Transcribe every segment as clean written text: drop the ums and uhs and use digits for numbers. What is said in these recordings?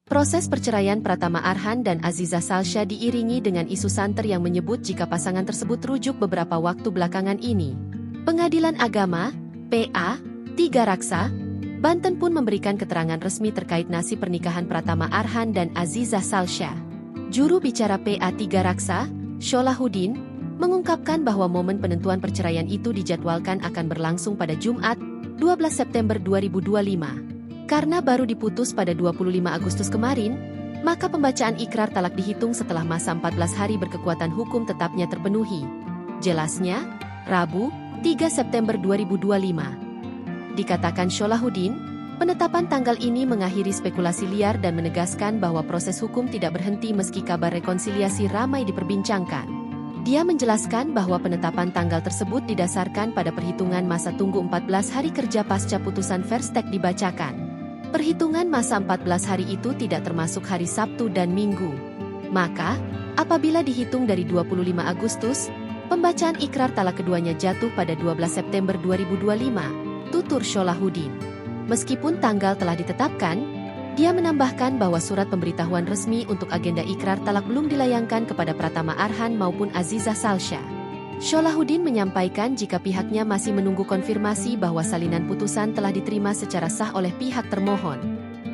Proses perceraian Pratama Arhan dan Aziza Salsya diiringi dengan isu santer yang menyebut jika pasangan tersebut rujuk beberapa waktu belakangan ini. Pengadilan Agama, PA, 3 Raksa, Banten pun memberikan keterangan resmi terkait nasib pernikahan Pratama Arhan dan Aziza Salsya. Juru bicara PA 3 Raksa, Sholahuddin, mengungkapkan bahwa momen penentuan perceraian itu dijadwalkan akan berlangsung pada Jumat, 12 September 2025. Karena baru diputus pada 25 Agustus kemarin, maka pembacaan ikrar talak dihitung setelah masa 14 hari berkekuatan hukum tetapnya terpenuhi. Jelasnya, Rabu, 3 September 2025. Dikatakan Sholahuddin, penetapan tanggal ini mengakhiri spekulasi liar dan menegaskan bahwa proses hukum tidak berhenti meski kabar rekonsiliasi ramai diperbincangkan. Dia menjelaskan bahwa penetapan tanggal tersebut didasarkan pada perhitungan masa tunggu 14 hari kerja pasca putusan Verstek dibacakan. Perhitungan masa 14 hari itu tidak termasuk hari Sabtu dan Minggu. Maka, apabila dihitung dari 25 Agustus, pembacaan ikrar talak keduanya jatuh pada 12 September 2025, tutur Sholahuddin. Meskipun tanggal telah ditetapkan, dia menambahkan bahwa surat pemberitahuan resmi untuk agenda ikrar talak belum dilayangkan kepada Pratama Arhan maupun Aziza Salsya. Sholahuddin menyampaikan jika pihaknya masih menunggu konfirmasi bahwa salinan putusan telah diterima secara sah oleh pihak termohon.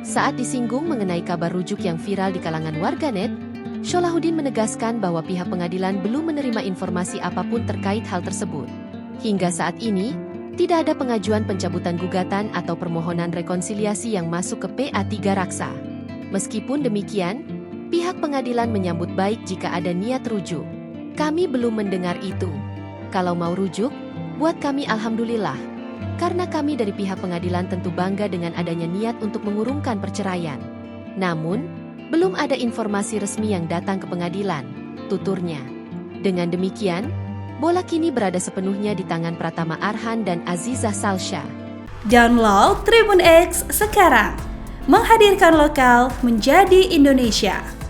Saat disinggung mengenai kabar rujuk yang viral di kalangan warganet, Sholahuddin menegaskan bahwa pihak pengadilan belum menerima informasi apapun terkait hal tersebut. Hingga saat ini, tidak ada pengajuan pencabutan gugatan atau permohonan rekonsiliasi yang masuk ke PA 3 Raksa. Meskipun demikian, pihak pengadilan menyambut baik jika ada niat rujuk. Kami belum mendengar itu. Kalau mau rujuk, buat kami alhamdulillah. Karena kami dari pihak pengadilan tentu bangga dengan adanya niat untuk mengurungkan perceraian. Namun, belum ada informasi resmi yang datang ke pengadilan, tuturnya. Dengan demikian, bola kini berada sepenuhnya di tangan Pratama Arhan dan Aziza Salsya. Download Tribun X sekarang. Menghadirkan lokal menjadi Indonesia.